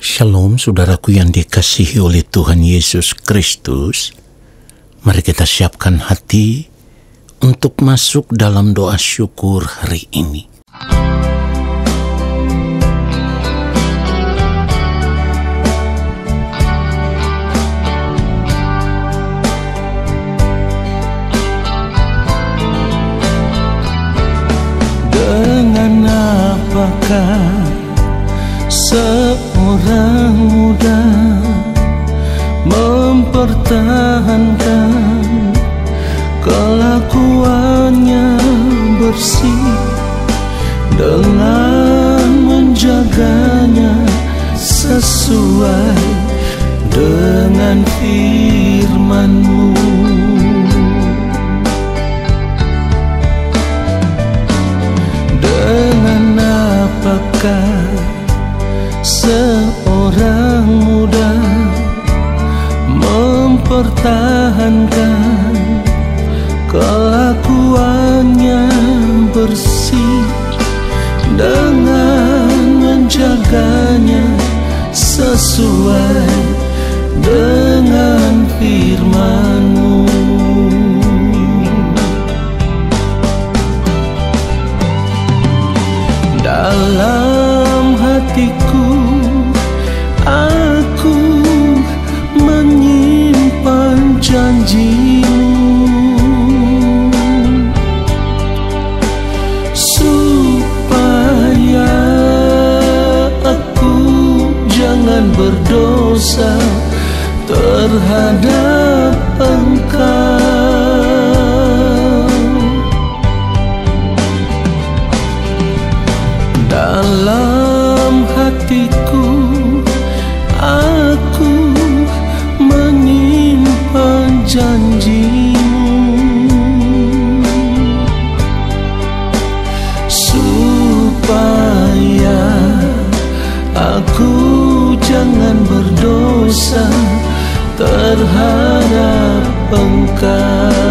Shalom saudaraku yang dikasihi oleh Tuhan Yesus Kristus. Mari kita siapkan hati untuk masuk dalam doa syukur hari ini. Dengan apakah seorang muda mempertahankan kelakuannya bersih dengan menjaganya sesuai dengan firman-Mu. Dengan apakah seorang muda mempertahankan kelakuannya bersih dengan menjaganya sesuai dengan firman-Mu. Dalam hatiku aku menyimpan janji-Mu, supaya aku jangan berdosa terhadap Engkau. Dalam hatiku aku menyimpan janji-Mu, supaya aku jangan berdosa terhadap Engkau.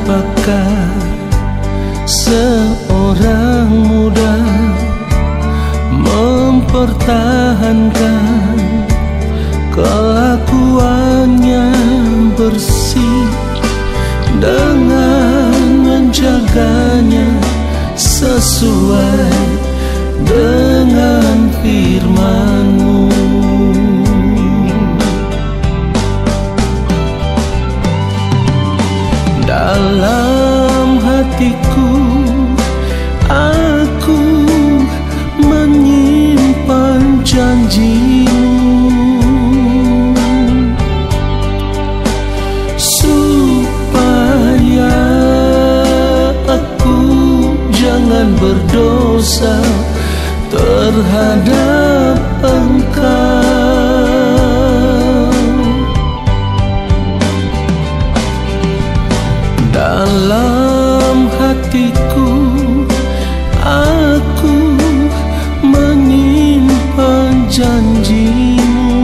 Apakah seorang muda mempertahankan kelakuannya bersih dengan menjaganya sesuai dengan firman-Mu. Dalam hatiku aku menyimpan janji-Mu, supaya aku jangan berdosa terhadap Engkau. Dalam hatiku aku menyimpan janji-Mu,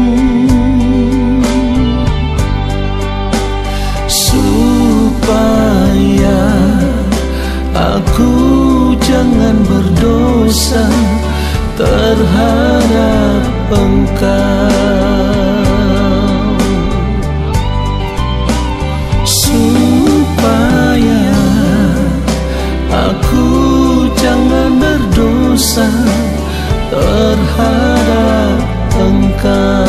supaya aku jangan berdosa terhadap Engkau. Supaya aku jangan berdosa terhadap Engkau.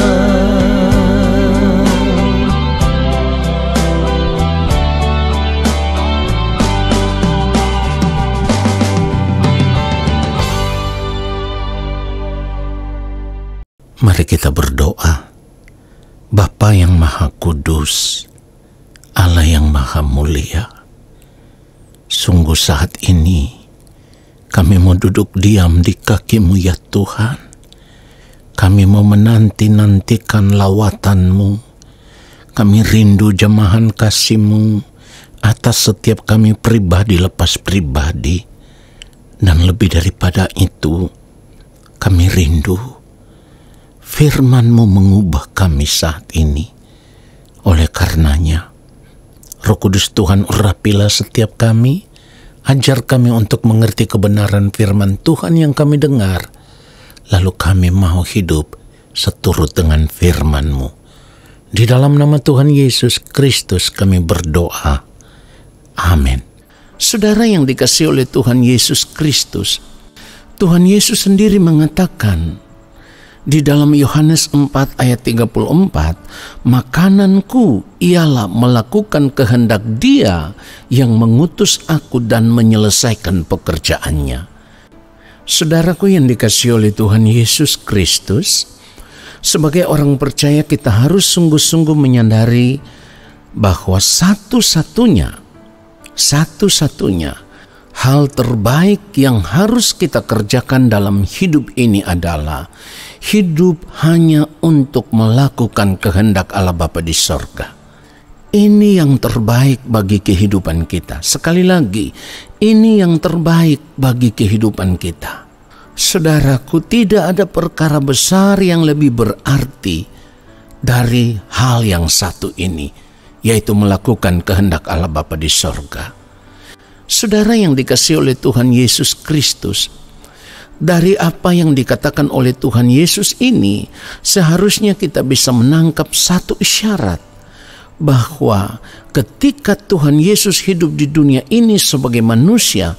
Mari kita berdoa. Bapa yang Maha Kudus, Allah yang Maha Mulia, sungguh saat ini Kami mau duduk diam di kaki-Mu ya Tuhan. Kami mau menanti-nantikan lawatan-Mu. Kami rindu jamahan kasih-Mu atas setiap kami pribadi lepas pribadi. Dan lebih daripada itu, kami rindu firman-Mu mengubah kami saat ini. Oleh karenanya, Roh Kudus Tuhan, urapilah setiap kami, ajar kami untuk mengerti kebenaran firman Tuhan yang kami dengar, lalu kami mau hidup seturut dengan firman-Mu. Di dalam nama Tuhan Yesus Kristus kami berdoa. Amin. Saudara yang dikasihi oleh Tuhan Yesus Kristus, Tuhan Yesus sendiri mengatakan di dalam Yohanes 4 ayat 34, makananku ialah melakukan kehendak Dia yang mengutus aku dan menyelesaikan pekerjaannya. Saudaraku yang dikasihi oleh Tuhan Yesus Kristus, sebagai orang percaya kita harus sungguh-sungguh menyadari bahwa satu-satunya hal terbaik yang harus kita kerjakan dalam hidup ini adalah hidup hanya untuk melakukan kehendak Allah Bapa di sorga. Ini yang terbaik bagi kehidupan kita. Sekali lagi, ini yang terbaik bagi kehidupan kita. Saudaraku, tidak ada perkara besar yang lebih berarti dari hal yang satu ini, yaitu melakukan kehendak Allah Bapa di sorga. Saudara yang dikasihi oleh Tuhan Yesus Kristus, dari apa yang dikatakan oleh Tuhan Yesus ini, seharusnya kita bisa menangkap satu isyarat, bahwa ketika Tuhan Yesus hidup di dunia ini sebagai manusia,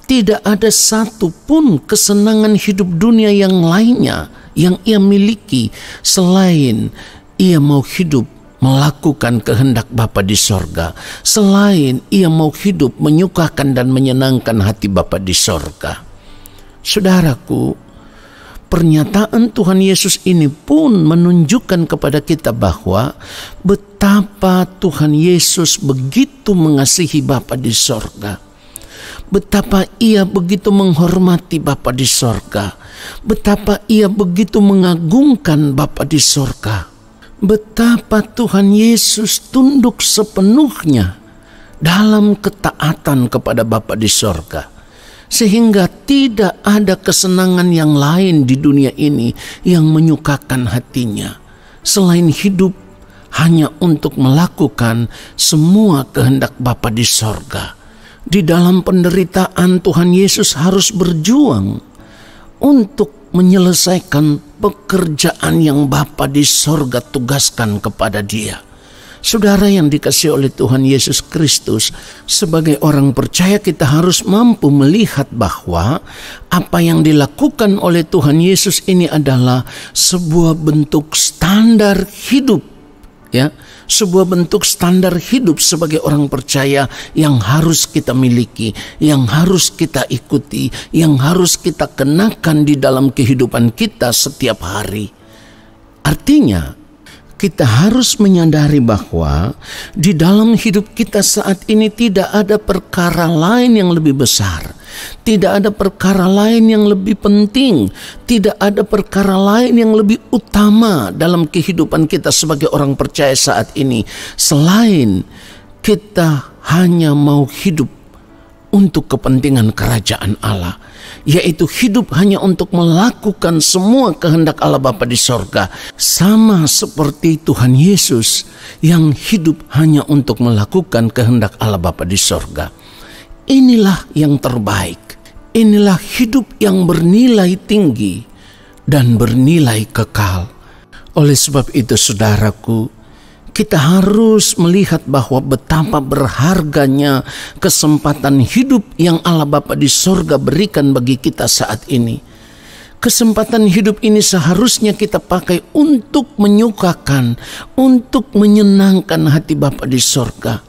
tidak ada satupun kesenangan hidup dunia yang lainnya yang Ia miliki selain Ia mau hidup melakukan kehendak Bapa di sorga, selain Ia mau hidup menyukakan dan menyenangkan hati Bapa di sorga. Saudaraku, pernyataan Tuhan Yesus ini pun menunjukkan kepada kita bahwa betapa Tuhan Yesus begitu mengasihi Bapa di sorga, betapa Ia begitu menghormati Bapa di sorga, betapa Ia begitu mengagungkan Bapa di sorga. Betapa Tuhan Yesus tunduk sepenuhnya dalam ketaatan kepada Bapa di sorga, sehingga tidak ada kesenangan yang lain di dunia ini yang menyukakan hatinya selain hidup hanya untuk melakukan semua kehendak Bapa di sorga. Di dalam penderitaan, Tuhan Yesus harus berjuang untuk menyelesaikan pekerjaan yang Bapa di sorga tugaskan kepada Dia. Saudara yang dikasihi oleh Tuhan Yesus Kristus, sebagai orang percaya kita harus mampu melihat bahwa apa yang dilakukan oleh Tuhan Yesus ini adalah sebuah bentuk standar hidup, ya, sebuah bentuk standar hidup sebagai orang percaya yang harus kita miliki, yang harus kita ikuti, yang harus kita kenakan di dalam kehidupan kita setiap hari. Artinya, kita harus menyadari bahwa di dalam hidup kita saat ini tidak ada perkara lain yang lebih besar, tidak ada perkara lain yang lebih penting, tidak ada perkara lain yang lebih utama dalam kehidupan kita sebagai orang percaya saat ini, selain kita hanya mau hidup untuk kepentingan kerajaan Allah, yaitu hidup hanya untuk melakukan semua kehendak Allah Bapa di sorga, sama seperti Tuhan Yesus yang hidup hanya untuk melakukan kehendak Allah Bapa di sorga. Inilah yang terbaik, inilah hidup yang bernilai tinggi dan bernilai kekal. Oleh sebab itu, saudaraku, kita harus melihat bahwa betapa berharganya kesempatan hidup yang Allah Bapa di sorga berikan bagi kita saat ini. Kesempatan hidup ini seharusnya kita pakai untuk menyukakan, untuk menyenangkan hati Bapa di sorga,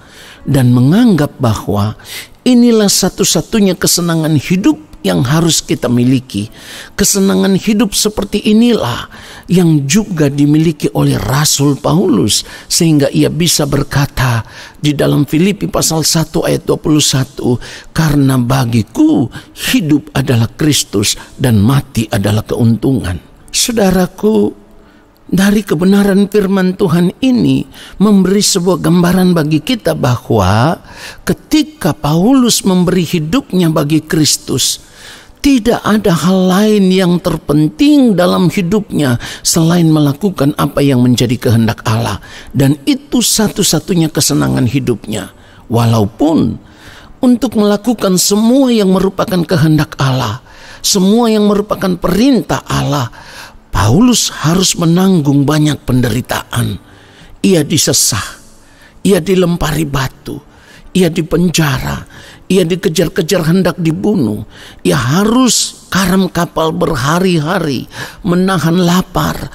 dan menganggap bahwa inilah satu-satunya kesenangan hidup yang harus kita miliki. Kesenangan hidup seperti inilah yang juga dimiliki oleh Rasul Paulus, sehingga ia bisa berkata di dalam Filipi pasal 1 ayat 21, karena bagiku hidup adalah Kristus dan mati adalah keuntungan. Saudaraku, dari kebenaran firman Tuhan ini memberi sebuah gambaran bagi kita bahwa ketika Paulus memberi hidupnya bagi Kristus, tidak ada hal lain yang terpenting dalam hidupnya selain melakukan apa yang menjadi kehendak Allah. Dan itu satu-satunya kesenangan hidupnya. Walaupun untuk melakukan semua yang merupakan kehendak Allah, semua yang merupakan perintah Allah, Paulus harus menanggung banyak penderitaan. Ia disesah, ia dilempari batu, ia dipenjara, ia dikejar-kejar hendak dibunuh. Ia harus karam kapal berhari-hari, menahan lapar,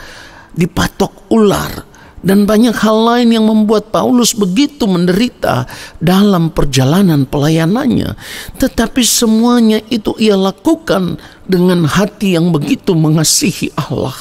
dipatok ular, dan banyak hal lain yang membuat Paulus begitu menderita dalam perjalanan pelayanannya. Tetapi semuanya itu ia lakukan dengan hati yang begitu mengasihi Allah.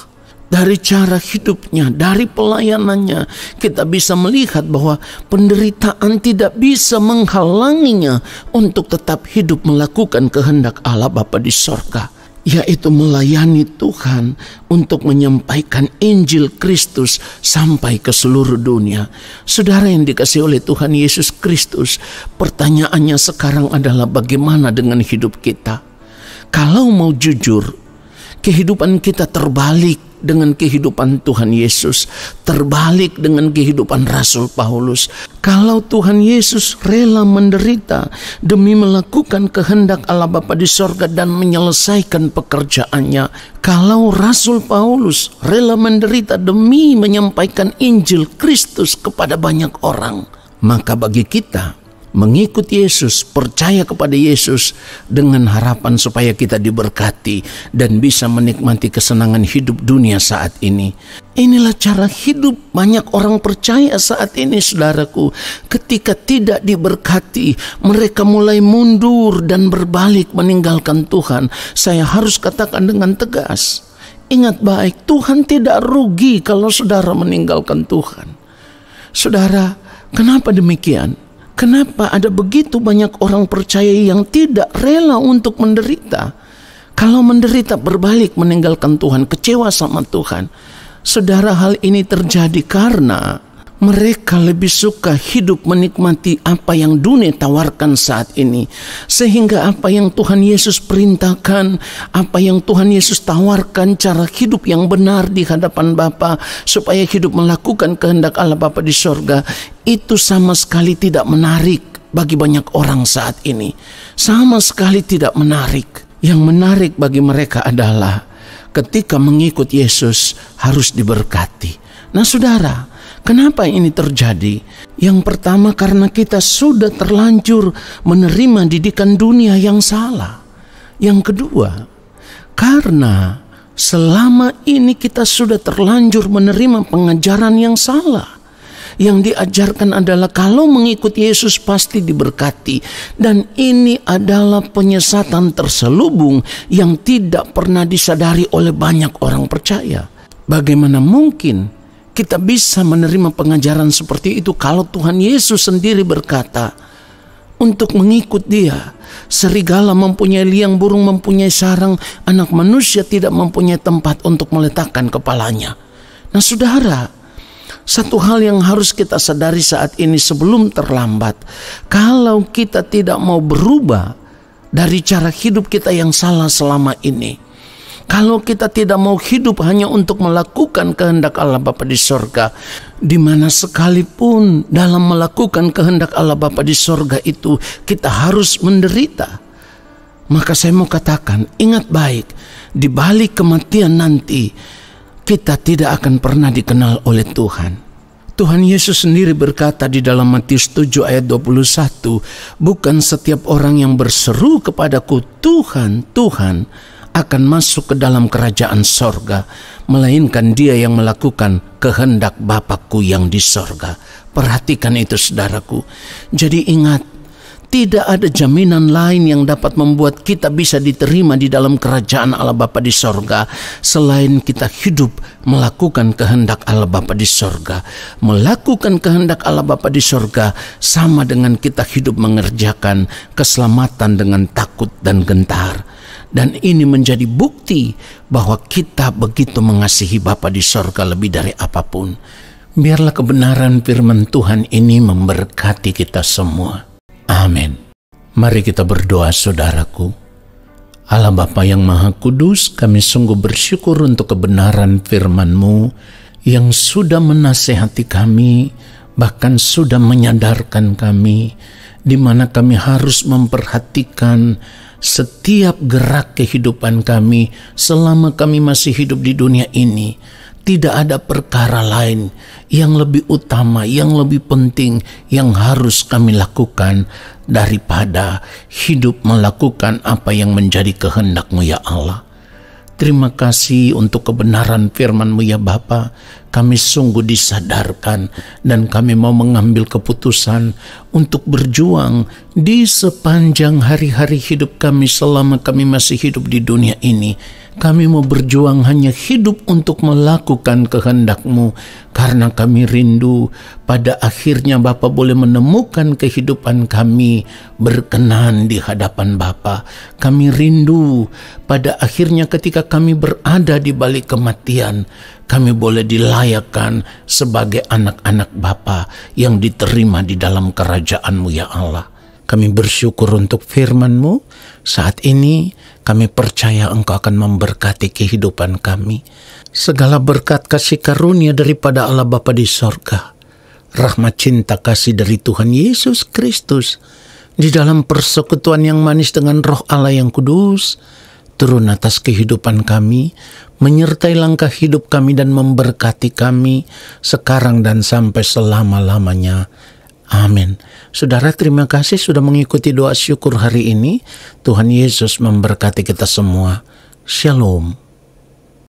Dari cara hidupnya, dari pelayanannya, kita bisa melihat bahwa penderitaan tidak bisa menghalanginya untuk tetap hidup melakukan kehendak Allah Bapa di sorga, yaitu melayani Tuhan untuk menyampaikan Injil Kristus sampai ke seluruh dunia. Saudara yang dikasihi oleh Tuhan Yesus Kristus, pertanyaannya sekarang adalah bagaimana dengan hidup kita? Kalau mau jujur, kehidupan kita terbalik dengan kehidupan Tuhan Yesus, terbalik dengan kehidupan Rasul Paulus. Kalau Tuhan Yesus rela menderita demi melakukan kehendak Allah Bapa di sorga dan menyelesaikan pekerjaannya, kalau Rasul Paulus rela menderita demi menyampaikan Injil Kristus kepada banyak orang, maka bagi kita mengikut Yesus, percaya kepada Yesus dengan harapan supaya kita diberkati dan bisa menikmati kesenangan hidup dunia saat ini. Inilah cara hidup banyak orang percaya saat ini, saudaraku. Ketika tidak diberkati, mereka mulai mundur dan berbalik meninggalkan Tuhan. Saya harus katakan dengan tegas, ingat baik, Tuhan tidak rugi kalau saudara meninggalkan Tuhan. Saudara, kenapa demikian? Kenapa ada begitu banyak orang percaya yang tidak rela untuk menderita? Kalau menderita berbalik meninggalkan Tuhan, kecewa sama Tuhan. Saudara, hal ini terjadi karena mereka lebih suka hidup menikmati apa yang dunia tawarkan saat ini. Sehingga apa yang Tuhan Yesus perintahkan, apa yang Tuhan Yesus tawarkan, cara hidup yang benar di hadapan Bapa, supaya hidup melakukan kehendak Allah Bapa di sorga, itu sama sekali tidak menarik bagi banyak orang saat ini. Sama sekali tidak menarik. Yang menarik bagi mereka adalah ketika mengikut Yesus harus diberkati. Nah saudara, kenapa ini terjadi? Yang pertama, karena kita sudah terlanjur menerima didikan dunia yang salah. Yang kedua, karena selama ini kita sudah terlanjur menerima pengajaran yang salah. Yang diajarkan adalah kalau mengikut Yesus pasti diberkati. Dan ini adalah penyesatan terselubung yang tidak pernah disadari oleh banyak orang percaya. Bagaimana mungkin kita bisa menerima pengajaran seperti itu kalau Tuhan Yesus sendiri berkata, untuk mengikut Dia, serigala mempunyai liang, burung mempunyai sarang, anak manusia tidak mempunyai tempat untuk meletakkan kepalanya. Nah saudara, satu hal yang harus kita sadari saat ini sebelum terlambat, kalau kita tidak mau berubah dari cara hidup kita yang salah selama ini, kalau kita tidak mau hidup hanya untuk melakukan kehendak Allah Bapa di sorga, di mana sekalipun dalam melakukan kehendak Allah Bapa di sorga itu kita harus menderita, maka saya mau katakan, ingat baik, di balik kematian nanti kita tidak akan pernah dikenal oleh Tuhan. Tuhan Yesus sendiri berkata di dalam Matius 7 ayat 21, bukan setiap orang yang berseru kepadaku Tuhan, Tuhan akan masuk ke dalam kerajaan sorga, melainkan dia yang melakukan kehendak Bapa-Ku yang di sorga. Perhatikan itu saudaraku. Jadi ingat, Tidak ada jaminan lain yang dapat membuat kita bisa diterima di dalam kerajaan Allah Bapa di sorga selain kita hidup melakukan kehendak Allah Bapa di sorga. Melakukan kehendak Allah Bapa di sorga sama dengan kita hidup mengerjakan keselamatan dengan takut dan gentar. Dan ini menjadi bukti bahwa kita begitu mengasihi Bapa di sorga lebih dari apapun. Biarlah kebenaran firman Tuhan ini memberkati kita semua. Amin. Mari kita berdoa, saudaraku. Allah Bapa yang Maha Kudus, kami sungguh bersyukur untuk kebenaran firman-Mu yang sudah menasehati kami, bahkan sudah menyadarkan kami, di mana kami harus memperhatikan setiap gerak kehidupan kami selama kami masih hidup di dunia ini. Tidak ada perkara lain yang lebih utama, yang lebih penting yang harus kami lakukan daripada hidup melakukan apa yang menjadi kehendak-Mu ya Allah. Terima kasih untuk kebenaran firman-Mu ya Bapa. Kami sungguh disadarkan dan kami mau mengambil keputusan untuk berjuang di sepanjang hari-hari hidup kami selama kami masih hidup di dunia ini. Kami mau berjuang hanya hidup untuk melakukan kehendak-Mu karena kami rindu pada akhirnya Bapa boleh menemukan kehidupan kami berkenan di hadapan Bapa. Kami rindu pada akhirnya ketika kami berada di balik kematian, kami boleh dilayakkan sebagai anak-anak Bapa yang diterima di dalam kerajaan-Mu ya Allah. Kami bersyukur untuk firman-Mu. Saat ini kami percaya Engkau akan memberkati kehidupan kami. Segala berkat kasih karunia daripada Allah Bapa di sorga, rahmat cinta kasih dari Tuhan Yesus Kristus, di dalam persekutuan yang manis dengan Roh Allah yang kudus, turun atas kehidupan kami, menyertai langkah hidup kami dan memberkati kami sekarang dan sampai selama-lamanya. Amin. Saudara, terima kasih sudah mengikuti doa syukur hari ini. Tuhan Yesus memberkati kita semua. Shalom.